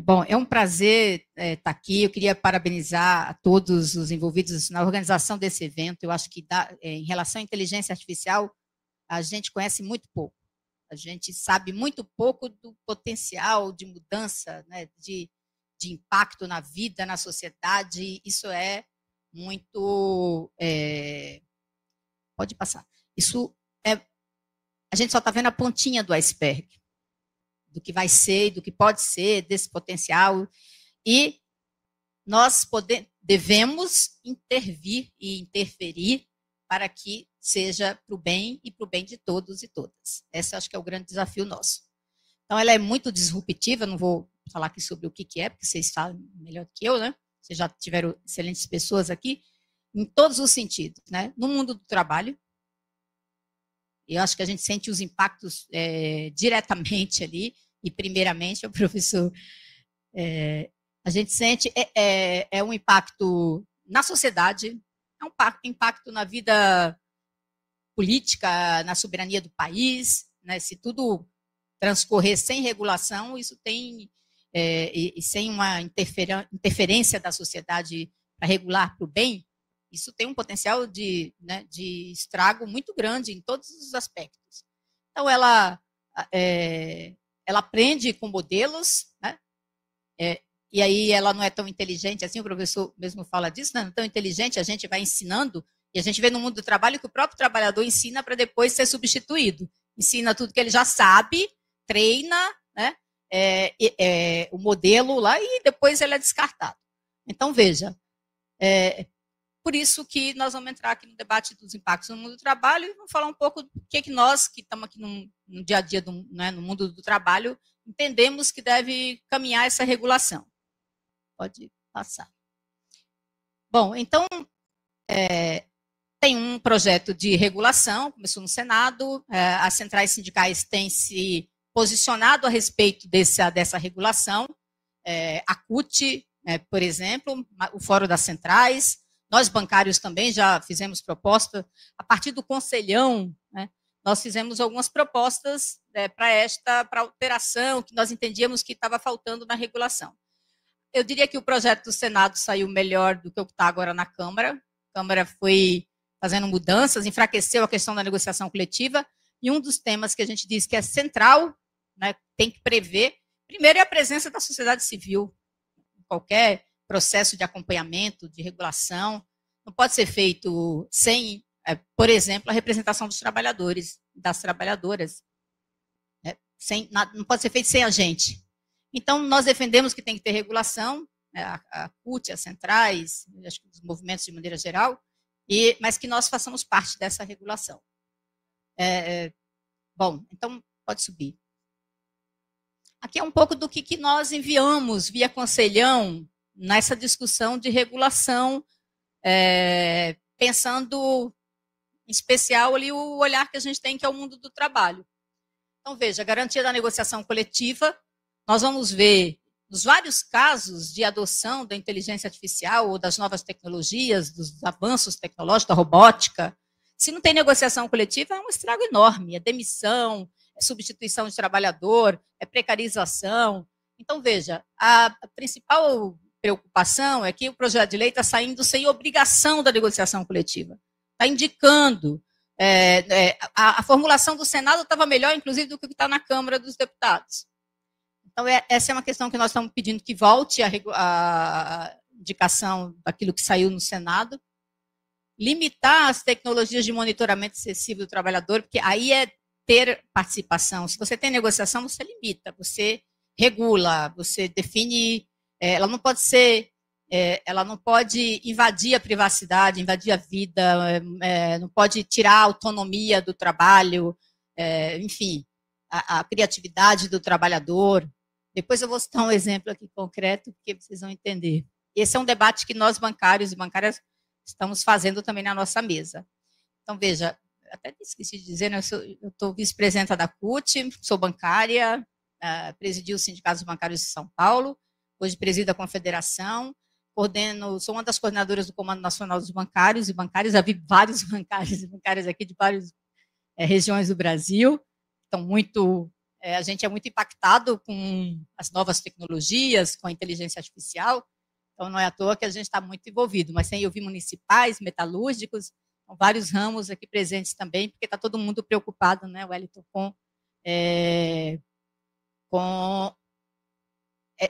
Bom, é um prazer estar aqui. Eu queria parabenizar a todos os envolvidos na organização desse evento. Eu acho que, em relação à inteligência artificial, a gente conhece muito pouco. A gente sabe muito pouco do potencial de mudança, né, de impacto na vida, na sociedade. Isso é muito. Pode passar. Isso é. A gente só está vendo a pontinha do iceberg, do que vai ser, do que pode ser, desse potencial. E nós devemos intervir e interferir para que seja para o bem e para o bem de todos e todas. Esse acho que é o grande desafio nosso. Então, ela é muito disruptiva, não vou falar aqui sobre o que é, porque vocês falam melhor do que eu, né? Vocês já tiveram excelentes pessoas aqui, em todos os sentidos, né? No mundo do trabalho, eu acho que a gente sente os impactos diretamente ali, e primeiramente o professor, a gente sente um impacto na sociedade, é um impacto na vida política, na soberania do país, né? Se tudo transcorrer sem regulação, isso tem, e sem uma interferência da sociedade para regular para o bem, isso tem um potencial de estrago muito grande em todos os aspectos. Então, ela aprende com modelos, né? E aí ela não é tão inteligente assim, o professor mesmo fala disso, não é tão inteligente, a gente vai ensinando, e a gente vê no mundo do trabalho que o próprio trabalhador ensina para depois ser substituído. Ensina tudo que ele já sabe, treina, né? O modelo lá, e depois ele é descartado. Então, veja, por isso que nós vamos entrar aqui no debate dos impactos no mundo do trabalho e vamos falar um pouco do que nós, que estamos aqui no dia a dia, no mundo do trabalho, entendemos que deve caminhar essa regulação. Pode passar. Bom, então, tem um projeto de regulação, começou no Senado, as centrais sindicais têm se posicionado a respeito dessa regulação, a CUT, por exemplo, o Fórum das Centrais, nós bancários também já fizemos proposta, a partir do Conselhão, né, nós fizemos algumas propostas para alteração, que nós entendíamos que estava faltando na regulação. Eu diria que o projeto do Senado saiu melhor do que o que está agora na Câmara. A Câmara foi fazendo mudanças, enfraqueceu a questão da negociação coletiva, e um dos temas que a gente diz que é central, né, tem que prever, primeiro é a presença da sociedade civil, em qualquer processo de acompanhamento, de regulação, não pode ser feito sem, por exemplo, a representação dos trabalhadores, das trabalhadoras, né, não pode ser feito sem a gente. Então, nós defendemos que tem que ter regulação, né, a CUT, as centrais, acho que os movimentos de maneira geral, mas que nós façamos parte dessa regulação. Bom, então, pode subir. Aqui é um pouco do que nós enviamos via Conselhão nessa discussão de regulação, pensando, em especial, ali o olhar que a gente tem, que é o mundo do trabalho. Então, veja, a garantia da negociação coletiva, nós vamos ver nos vários casos de adoção da inteligência artificial ou das novas tecnologias, dos avanços tecnológicos, da robótica. Se não tem negociação coletiva, é um estrago enorme, é demissão, é substituição de trabalhador, é precarização. Então, veja, a principal preocupação é que o projeto de lei está saindo sem obrigação da negociação coletiva. Está indicando. A formulação do Senado estava melhor, inclusive, do que o que está na Câmara dos Deputados. Então, essa é uma questão que nós estamos pedindo que volte a indicação daquilo que saiu no Senado. Limitar as tecnologias de monitoramento excessivo do trabalhador, porque aí é ter participação. Se você tem negociação, você limita, você regula, você define. Ela não pode ser, ela não pode invadir a privacidade, invadir a vida, não pode tirar a autonomia do trabalho, enfim, a criatividade do trabalhador. Depois eu vou citar um exemplo aqui concreto, porque vocês vão entender. Esse é um debate que nós, bancários e bancárias, estamos fazendo também na nossa mesa. Então, veja, até esqueci de dizer, né, eu estou vice-presidenta da CUT, sou bancária, presidi os sindicatos bancários de São Paulo, hoje presido a Confederação, sou uma das coordenadoras do Comando Nacional dos Bancários e Bancárias, já vi vários bancários e bancárias aqui de várias regiões do Brasil, estão muito a gente é muito impactado com as novas tecnologias, com a inteligência artificial, então não é à toa que a gente está muito envolvido, mas tem ouvir municipais, metalúrgicos, vários ramos aqui presentes também, porque está todo mundo preocupado, né, Wellington, com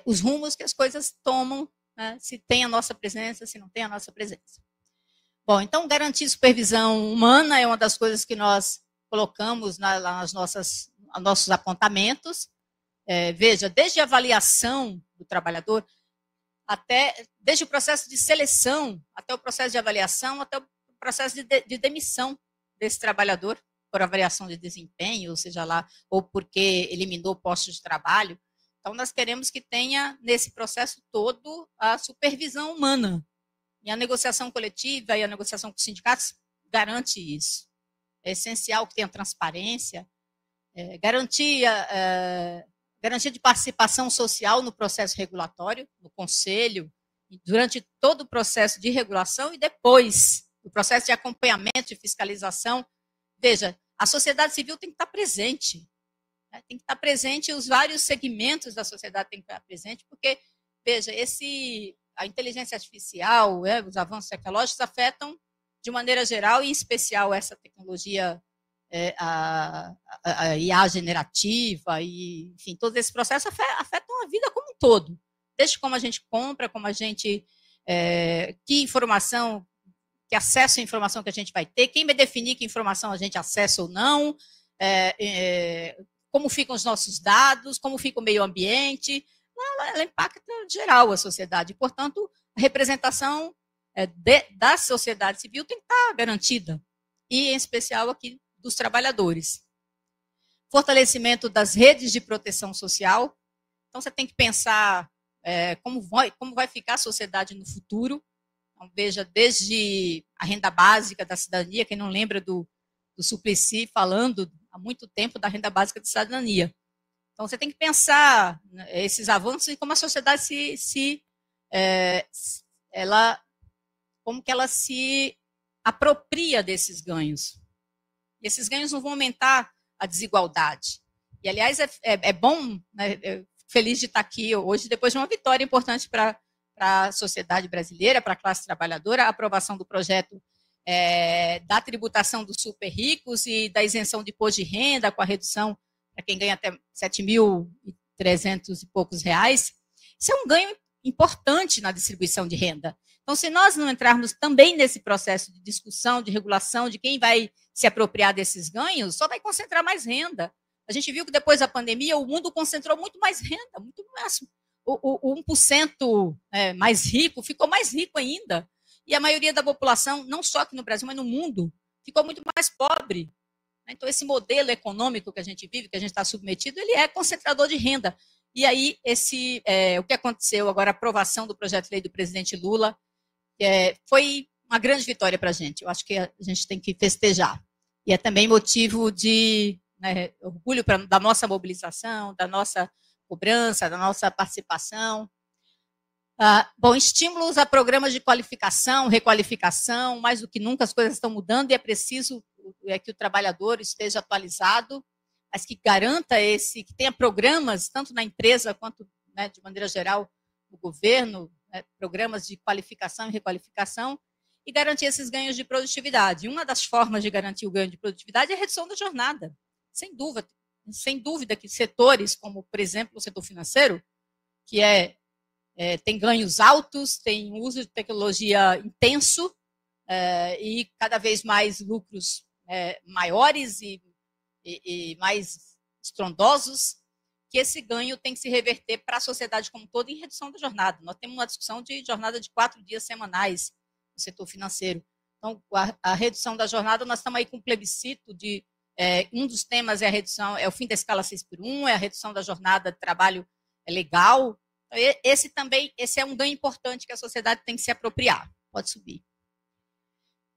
os rumos que as coisas tomam, né, se tem a nossa presença, se não tem a nossa presença. Bom, então, garantir supervisão humana é uma das coisas que nós colocamos nas nossos apontamentos. Veja, desde a avaliação do trabalhador, desde o processo de seleção, até o processo de avaliação, até o processo de demissão desse trabalhador, por avaliação de desempenho, ou seja lá, ou porque eliminou postos de trabalho. Então, nós queremos que tenha, nesse processo todo, a supervisão humana. E a negociação coletiva e a negociação com os sindicatos garante isso. É essencial que tenha transparência, garantia de participação social no processo regulatório, no conselho, durante todo o processo de regulação e depois, o processo de acompanhamento e fiscalização. Veja, a sociedade civil tem que estar presente. Né? Tem que estar presente, os vários segmentos da sociedade têm que estar presente, porque, veja, a inteligência artificial, os avanços tecnológicos afetam, de maneira geral, e em especial essa tecnologia, a IA generativa, e, enfim, todos esses processos afetam a vida como um todo. Desde como a gente compra, como a gente... que informação, que acesso à informação que a gente vai ter, quem vai definir que informação a gente acessa ou não, como ficam os nossos dados, como fica o meio ambiente... ela impacta geral a sociedade. Portanto, a representação da sociedade civil tem que estar garantida, e em especial aqui dos trabalhadores. Fortalecimento das redes de proteção social. Então, você tem que pensar como vai ficar a sociedade no futuro. Então, veja, desde a renda básica da cidadania, quem não lembra do Suplicy falando há muito tempo da renda básica de cidadania. Então, você tem que pensar esses avanços e como a sociedade como que ela se apropria desses ganhos. E esses ganhos não vão aumentar a desigualdade. E, aliás, é bom, né, feliz de estar aqui hoje, depois de uma vitória importante para a sociedade brasileira, para a classe trabalhadora, a aprovação do projeto da tributação dos super ricos e da isenção de imposto de renda, com a redução para quem ganha até 7.300 e poucos reais. Isso é um ganho importante na distribuição de renda. Então, se nós não entrarmos também nesse processo de discussão, de regulação, de quem vai se apropriar desses ganhos, só vai concentrar mais renda. A gente viu que depois da pandemia o mundo concentrou muito mais renda, muito mais. O 1% mais rico ficou mais rico ainda. E a maioria da população, não só aqui no Brasil, mas no mundo, ficou muito mais pobre. Então, esse modelo econômico que a gente vive, que a gente está submetido, ele é concentrador de renda. E aí, o que aconteceu agora, a aprovação do projeto de lei do presidente Lula, foi uma grande vitória para a gente. Eu acho que a gente tem que festejar. E é também motivo de orgulho da nossa mobilização, da nossa cobrança, da nossa participação. Bom, estímulos a programas de qualificação, requalificação, mais do que nunca as coisas estão mudando e é preciso que o trabalhador esteja atualizado, mas que garanta que tenha programas, tanto na empresa quanto, de maneira geral, no governo, programas de qualificação e requalificação, e garantir esses ganhos de produtividade. Uma das formas de garantir o ganho de produtividade é a redução da jornada. Sem dúvida que setores, como, por exemplo, o setor financeiro, que tem ganhos altos, tem uso de tecnologia intenso e cada vez mais lucros maiores e mais estrondosos, que esse ganho tem que se reverter para a sociedade como um todo em redução da jornada. Nós temos uma discussão de jornada de 4 dias semanais no setor financeiro. Então, a redução da jornada, nós estamos aí com um plebiscito de... um dos temas é o fim da escala 6x1, é a redução da jornada de trabalho legal. Esse é um ganho importante que a sociedade tem que se apropriar. Pode subir.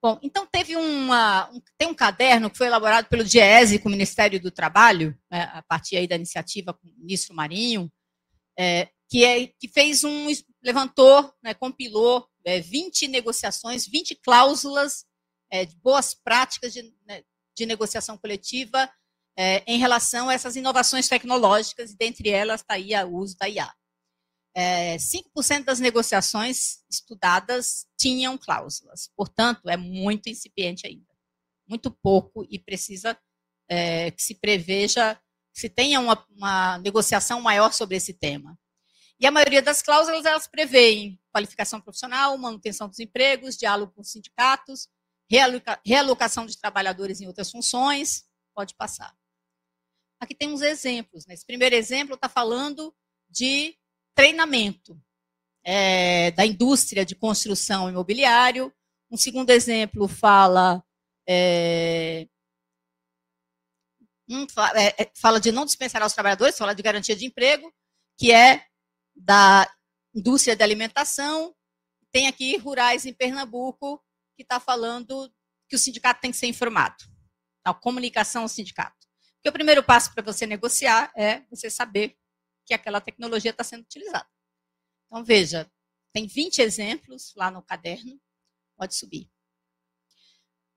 Bom, então tem um caderno que foi elaborado pelo DIEESE com o Ministério do Trabalho, a partir aí da iniciativa com o ministro Marinho, que levantou, compilou 20 negociações, 20 cláusulas de boas práticas de negociação coletiva em relação a essas inovações tecnológicas, e dentre elas está aí o uso da IA. 5% das negociações estudadas tinham cláusulas, portanto, é muito incipiente ainda, muito pouco, e precisa que se preveja, que se tenha uma negociação maior sobre esse tema. E a maioria das cláusulas, elas prevêem qualificação profissional, manutenção dos empregos, diálogo com os sindicatos, realocação de trabalhadores em outras funções. Pode passar. Aqui tem uns exemplos. Esse primeiro exemplo está falando de treinamento da indústria de construção imobiliário. Um segundo exemplo fala de não dispensar aos trabalhadores, fala de garantia de emprego, que é da indústria da alimentação. Tem aqui rurais em Pernambuco, que está falando que o sindicato tem que ser informado. A comunicação ao sindicato. Porque o primeiro passo para você negociar é você saber que aquela tecnologia está sendo utilizada. Então, veja, tem 20 exemplos lá no caderno, pode subir.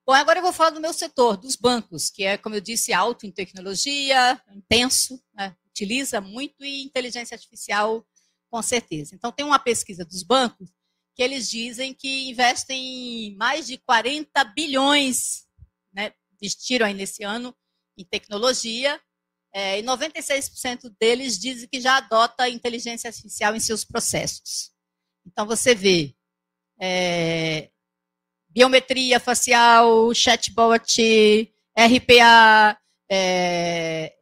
Bom, agora eu vou falar do meu setor, dos bancos, que é, como eu disse, alto em tecnologia, intenso, né? Utiliza muito, e inteligência artificial, com certeza. Então, tem uma pesquisa dos bancos que eles dizem que investem mais de 40 bilhões, né, investiram aí nesse ano em tecnologia, e 96% deles dizem que já adota a inteligência artificial em seus processos. Então, você vê biometria facial, chatbot, RPA,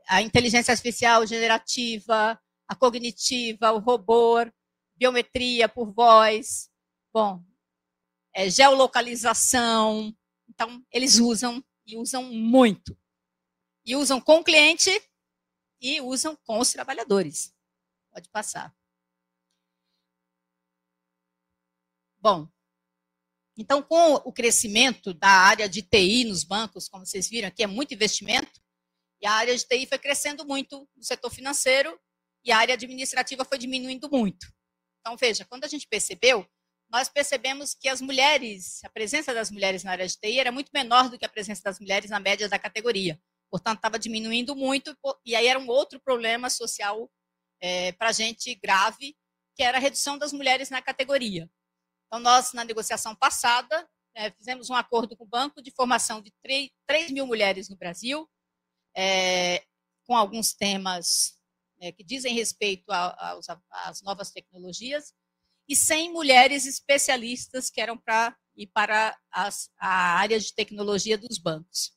a inteligência artificial generativa, a cognitiva, o robô, biometria por voz, bom, geolocalização. Então, eles usam, e usam muito. E usam com o cliente e usam com os trabalhadores. Pode passar. Bom, então, com o crescimento da área de TI nos bancos, como vocês viram aqui, é muito investimento, e a área de TI foi crescendo muito no setor financeiro, e a área administrativa foi diminuindo muito. Então, veja, quando a gente percebeu, nós percebemos que as mulheres, a presença das mulheres na área de TI era muito menor do que a presença das mulheres na média da categoria. Portanto, estava diminuindo muito, e aí era um outro problema social para a gente grave, que era a redução das mulheres na categoria. Então, nós, na negociação passada, fizemos um acordo com o banco de formação de 3 mil mulheres no Brasil, com alguns temas que dizem respeito às novas tecnologias, e 100 mulheres especialistas que eram para ir para a área de tecnologia dos bancos.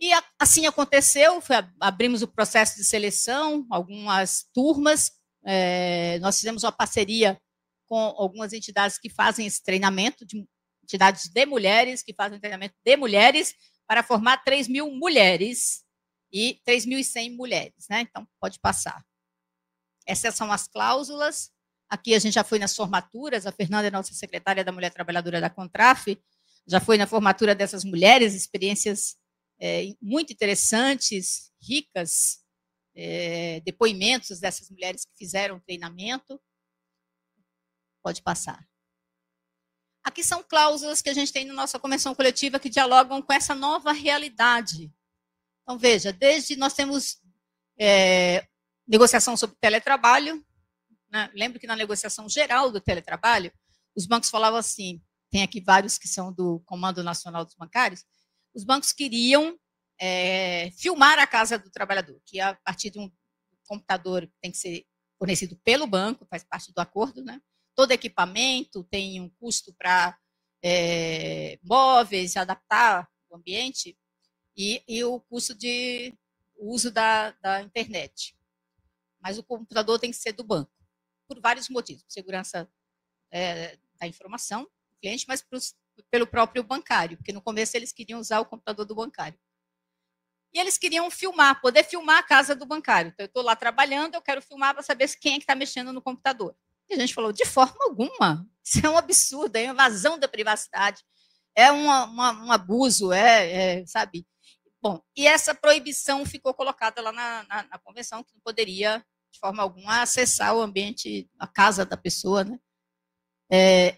E assim aconteceu, abrimos o processo de seleção, algumas turmas, nós fizemos uma parceria com algumas entidades que fazem esse treinamento, entidades de mulheres, que fazem treinamento de mulheres, para formar 3 mil mulheres e 3.100 mulheres, né? Então, pode passar. Essas são as cláusulas. Aqui a gente já foi nas formaturas, a Fernanda é nossa secretária da Mulher Trabalhadora da Contraf, já foi na formatura dessas mulheres, experiências muito interessantes, ricas, depoimentos dessas mulheres que fizeram treinamento. Pode passar. Aqui são cláusulas que a gente tem na nossa convenção coletiva que dialogam com essa nova realidade. Então, veja, desde nós temos negociação sobre teletrabalho, né? Lembro que na negociação geral do teletrabalho, os bancos falavam assim, tem aqui vários que são do Comando Nacional dos Bancários, os bancos queriam filmar a casa do trabalhador, que a partir de um computador que tem que ser fornecido pelo banco, faz parte do acordo, né? Todo equipamento tem um custo para móveis, adaptar o ambiente, e o custo de uso da internet. Mas o computador tem que ser do banco, por vários motivos. Segurança da informação do cliente, mas pelo próprio bancário, porque no começo eles queriam usar o computador do bancário. E eles queriam filmar, poder filmar a casa do bancário. Então, eu estou lá trabalhando, eu quero filmar para saber quem é que está mexendo no computador. E a gente falou, de forma alguma, isso é um absurdo, é invasão da privacidade, é um abuso, sabe? Bom, e essa proibição ficou colocada lá na convenção, que não poderia, de forma alguma, acessar o ambiente, a casa da pessoa, né?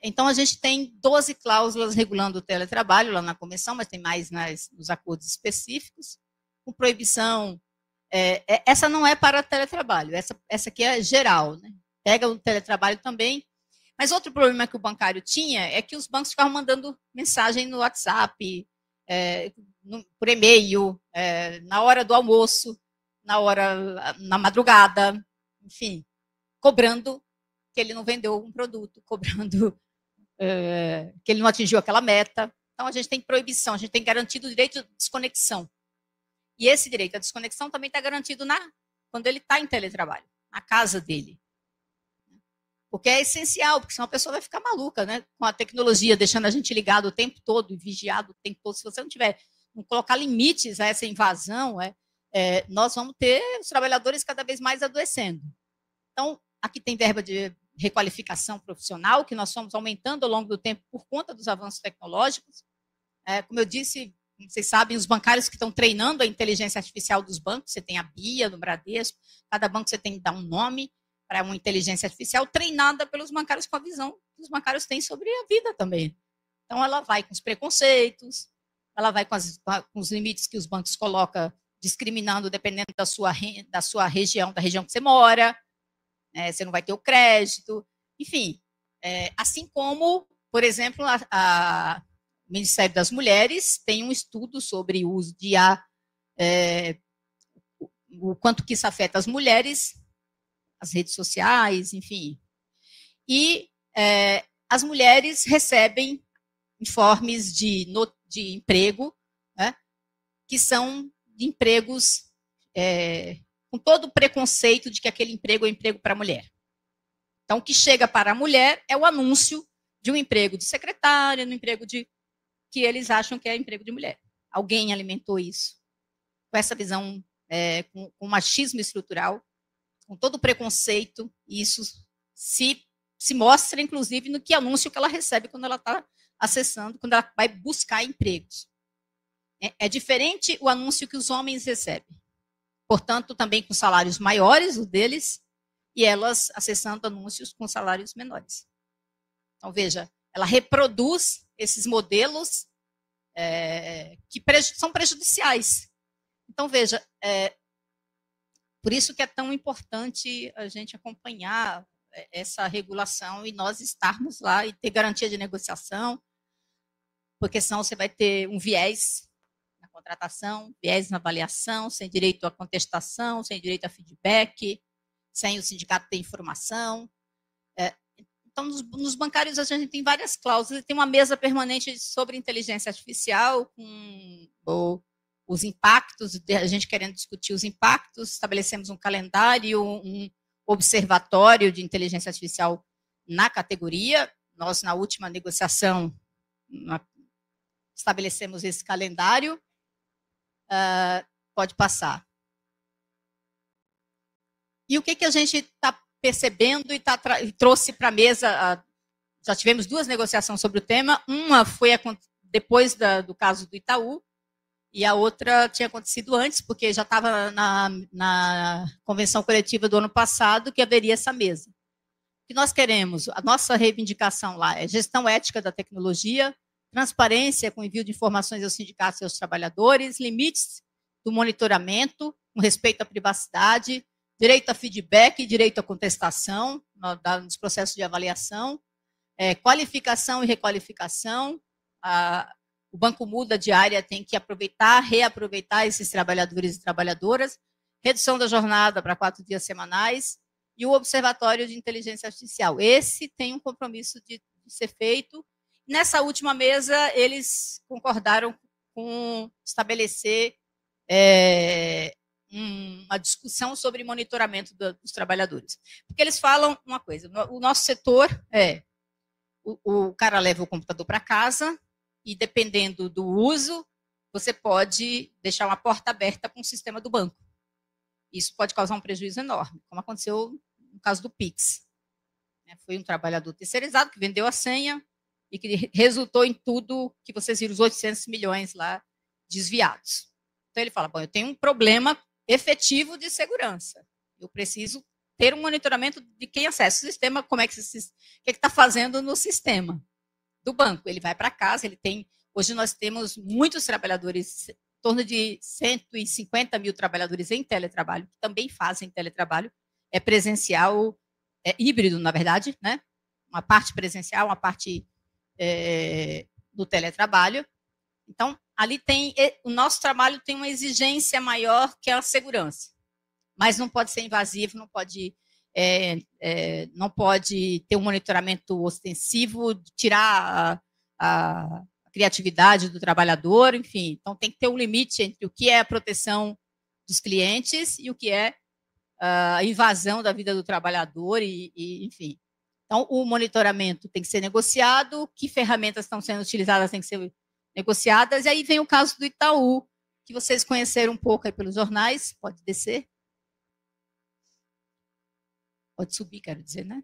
Então, a gente tem 12 cláusulas regulando o teletrabalho lá na convenção, mas tem mais nos acordos específicos. com proibição. Essa não é para teletrabalho, essa aqui é geral, né? Pega o teletrabalho também. Mas outro problema que o bancário tinha é que os bancos ficavam mandando mensagem no WhatsApp, por e-mail, na hora do almoço, na madrugada, enfim, cobrando que ele não vendeu um produto, cobrando que ele não atingiu aquela meta. Então, a gente tem proibição, a gente tem garantido o direito de desconexão. E esse direito à desconexão também está garantido quando ele está em teletrabalho, na casa dele. Porque é essencial, porque senão a pessoa vai ficar maluca, né? Com a tecnologia, deixando a gente ligado o tempo todo e vigiado o tempo todo. Se você não colocar limites a essa invasão, nós vamos ter os trabalhadores cada vez mais adoecendo. Então, aqui tem verba de requalificação profissional, que nós fomos aumentando ao longo do tempo por conta dos avanços tecnológicos. Como eu disse, vocês sabem, os bancários que estão treinando a inteligência artificial dos bancos, você tem a BIA no Bradesco, cada banco você tem que dar um nome para uma inteligência artificial treinada pelos bancários com a visão que os bancários têm sobre a vida também. Então, ela vai com os preconceitos, ela vai com os limites que os bancos colocam, discriminando dependendo da sua região, da região que você mora, você não vai ter o crédito, enfim. Assim como, por exemplo, o Ministério das Mulheres tem um estudo sobre o uso de IA, o quanto que isso afeta as mulheres, as redes sociais, enfim. E as mulheres recebem informes de emprego, né, que são de empregos com todo o preconceito de que aquele emprego é um emprego para a mulher. Então, o que chega para a mulher é o anúncio de um emprego de secretária, no emprego que eles acham que é emprego de mulher. Alguém alimentou isso. Com essa visão, com o machismo estrutural, com todo o preconceito, e isso se mostra, inclusive, no que anúncio que ela recebe quando ela está acessando, quando ela vai buscar empregos. É diferente o anúncio que os homens recebem. Portanto, também com salários maiores, o deles, e elas acessando anúncios com salários menores. Então, veja, ela reproduz esses modelos que são prejudiciais. Então, veja, por isso que é tão importante a gente acompanhar essa regulação e nós estarmos lá e ter garantia de negociação, porque senão você vai ter um viés na contratação, viés na avaliação, sem direito à contestação, sem direito a feedback, sem o sindicato ter informação. Então, nos bancários, a gente tem várias cláusulas, tem uma mesa permanente sobre inteligência artificial, com os impactos, a gente querendo discutir os impactos, estabelecemos um calendário, um observatório de inteligência artificial na categoria. Nós, na última negociação, estabelecemos esse calendário. Pode passar. E o que a gente está percebendo e trouxe para a mesa? Já tivemos 2 negociações sobre o tema. Uma foi depois do caso do Itaú, e a outra tinha acontecido antes, porque já estava na convenção coletiva do ano passado que haveria essa mesa. O que nós queremos? A nossa reivindicação lá é gestão ética da tecnologia, transparência com envio de informações aos sindicatos e aos trabalhadores, limites do monitoramento, com respeito à privacidade, direito a feedback e direito à contestação nos processos de avaliação, qualificação e requalificação. O banco muda de área, tem que reaproveitar esses trabalhadores e trabalhadoras, redução da jornada para 4 dias semanais e o observatório de inteligência artificial. Esse tem um compromisso de ser feito. Nessa última mesa, eles concordaram com estabelecer uma discussão sobre monitoramento dos trabalhadores. Porque eles falam uma coisa, o nosso setor o cara leva o computador para casa e, dependendo do uso, você pode deixar uma porta aberta para um sistema do banco. Isso pode causar um prejuízo enorme, como aconteceu no caso do Pix. Foi um trabalhador terceirizado que vendeu a senha e que resultou em tudo que vocês viram, os 800 milhões lá desviados. Então, ele fala, bom, eu tenho um problema efetivo de segurança. Eu preciso ter um monitoramento de quem acessa o sistema, como é que está fazendo no sistema do banco. Ele vai para casa, hoje nós temos muitos trabalhadores torno de 150 mil trabalhadores em teletrabalho, que também fazem teletrabalho, é presencial, é híbrido, na verdade, né? Uma parte presencial, uma parte do teletrabalho. Então, ali tem, o nosso trabalho tem uma exigência maior que a segurança, mas não pode ser invasivo, não pode ter um monitoramento ostensivo, tirar a criatividade do trabalhador, enfim. Então, tem que ter um limite entre o que é a proteção dos clientes e o que é a invasão da vida do trabalhador, enfim. Então, o monitoramento tem que ser negociado, que ferramentas estão sendo utilizadas têm que ser negociadas, e aí vem o caso do Itaú, que vocês conheceram um pouco aí pelos jornais, pode descer. Pode subir, quero dizer, né?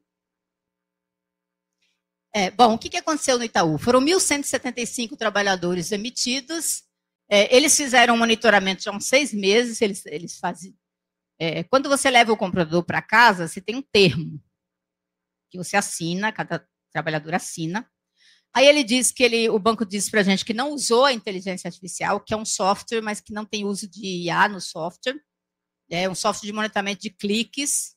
Bom, o que aconteceu no Itaú? Foram 1.175 trabalhadores demitidos, eles fizeram um monitoramento já há uns 6 meses, eles fazem... quando você leva o comprador para casa, você tem um termo que você assina, cada trabalhador assina. Aí ele diz que o banco disse para a gente que não usou a inteligência artificial, que é um software, mas que não tem uso de IA no software. É um software de monitoramento de cliques.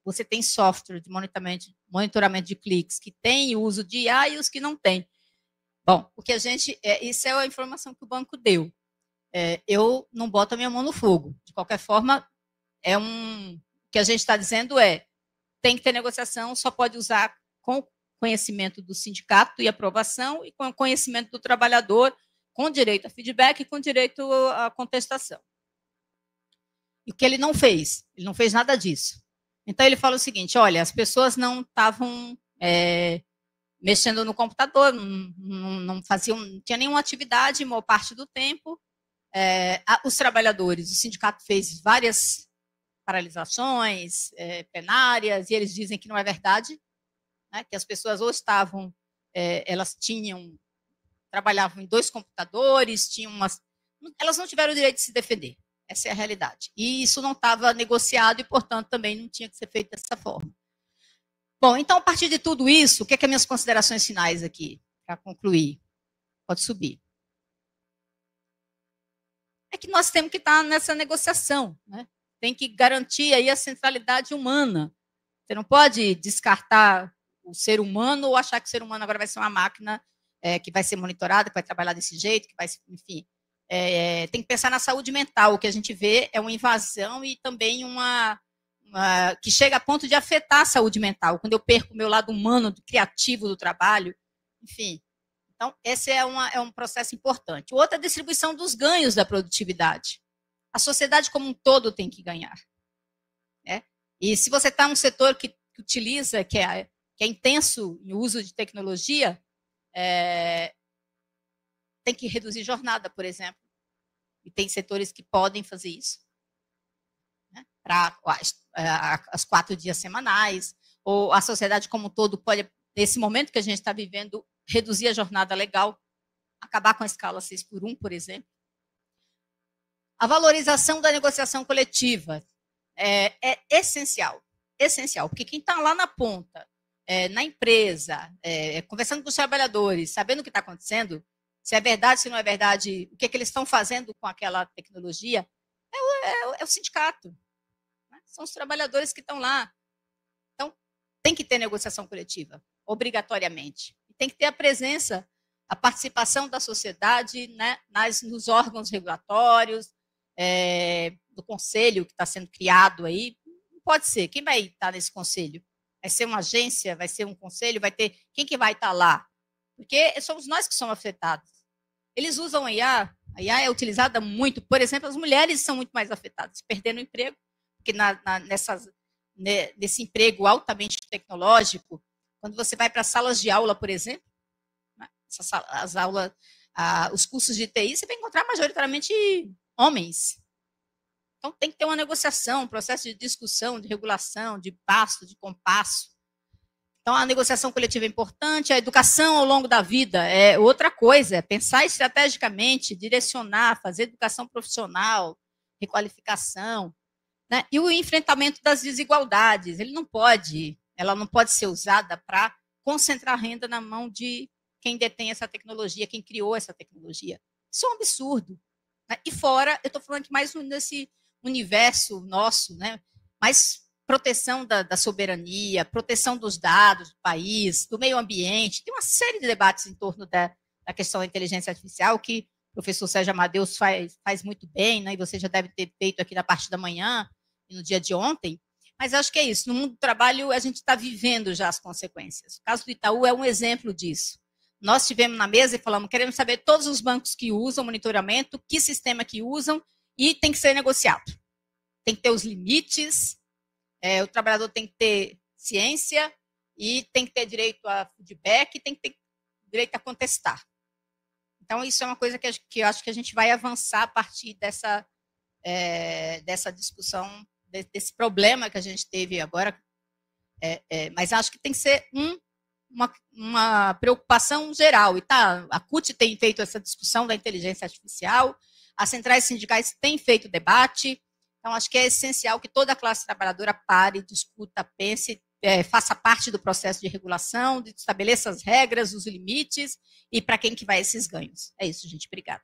Você tem software de monitoramento de cliques que tem uso de IA e os que não tem. Bom, o que a gente... isso é a informação que o banco deu. Eu não boto a minha mão no fogo. De qualquer forma, o que a gente está dizendo tem que ter negociação, só pode usar com conhecimento do sindicato e aprovação, e com conhecimento do trabalhador, com direito a feedback e com direito à contestação. E o que ele não fez nada disso. Então, ele fala o seguinte, olha, as pessoas não estavam mexendo no computador, não tinha nenhuma atividade, maior parte do tempo. Os trabalhadores, o sindicato fez várias paralisações plenárias, e eles dizem que não é verdade, né, que as pessoas ou estavam, elas trabalhavam em 2 computadores, elas não tiveram o direito de se defender, essa é a realidade. E isso não estava negociado e, portanto, também não tinha que ser feito dessa forma. Bom, então, a partir de tudo isso, o que é minhas considerações finais aqui, para concluir? Pode subir. É que nós temos que estar nessa negociação, né? Tem que garantir aí a centralidade humana. Você não pode descartar o ser humano ou achar que o ser humano agora vai ser uma máquina que vai ser monitorada, que vai trabalhar desse jeito, que vai, enfim. Tem que pensar na saúde mental. O que a gente vê é uma invasão e também que chega a ponto de afetar a saúde mental. Quando eu perco o meu lado humano, criativo do trabalho, enfim. Então, esse é um processo importante. O outro é a distribuição dos ganhos da produtividade. A sociedade como um todo tem que ganhar. E se você está num setor que utiliza, que é intenso em uso de tecnologia, tem que reduzir jornada, por exemplo. E tem setores que podem fazer isso. Né? Para as 4 dias semanais, ou a sociedade como um todo pode, nesse momento que a gente está vivendo, reduzir a jornada legal, acabar com a escala 6x1, por exemplo. A valorização da negociação coletiva é essencial, porque quem está lá na ponta, na empresa, conversando com os trabalhadores, sabendo o que está acontecendo, se é verdade, se não é verdade, o que eles estão fazendo com aquela tecnologia, é o sindicato. Né? São os trabalhadores que estão lá. Então, tem que ter negociação coletiva, obrigatoriamente. Tem que ter a presença, a participação da sociedade, né, nos órgãos regulatórios, do conselho que está sendo criado aí. Não pode ser. Quem vai estar nesse conselho? Vai ser uma agência? Vai ser um conselho? Vai ter... Quem que vai estar lá? Porque somos nós que somos afetados. Eles usam a IA é utilizada muito, por exemplo, as mulheres são muito mais afetadas, perdendo o emprego, porque nesse emprego altamente tecnológico, quando você vai para salas de aula, por exemplo, né, os cursos de TI, você vai encontrar majoritariamente homens. Então, tem que ter uma negociação, um processo de discussão, de regulação, de passo, de compasso. Então, a negociação coletiva é importante, a educação ao longo da vida é outra coisa, pensar estrategicamente, direcionar, fazer educação profissional, requalificação, né? E o enfrentamento das desigualdades, ela não pode ser usada para concentrar renda na mão de quem detém essa tecnologia, quem criou essa tecnologia. Isso é um absurdo. Né? E fora, eu estou falando que mais nesse universo nosso, né? Mais proteção da soberania, proteção dos dados do país, do meio ambiente. Tem uma série de debates em torno da questão da inteligência artificial que o professor Sérgio Amadeus faz muito bem, né? E você já deve ter feito aqui na parte da manhã e no dia de ontem. Mas acho que é isso. No mundo do trabalho, a gente está vivendo já as consequências. O caso do Itaú é um exemplo disso. Nós estivemos na mesa e falamos, queremos saber todos os bancos que usam monitoramento, que sistema que usam, e tem que ser negociado. Tem que ter os limites, o trabalhador tem que ter ciência, e tem que ter direito a feedback, e tem que ter direito a contestar. Então, isso é uma coisa que eu acho que a gente vai avançar a partir dessa discussão, desse problema que a gente teve agora. Mas acho que tem que ser uma preocupação geral. E tá, a CUT tem feito essa discussão da inteligência artificial, as centrais sindicais têm feito debate. Então, acho que é essencial que toda a classe trabalhadora pare, discuta, pense, faça parte do processo de regulação, estabeleça as regras, os limites e para quem que vai esses ganhos. É isso, gente. Obrigada.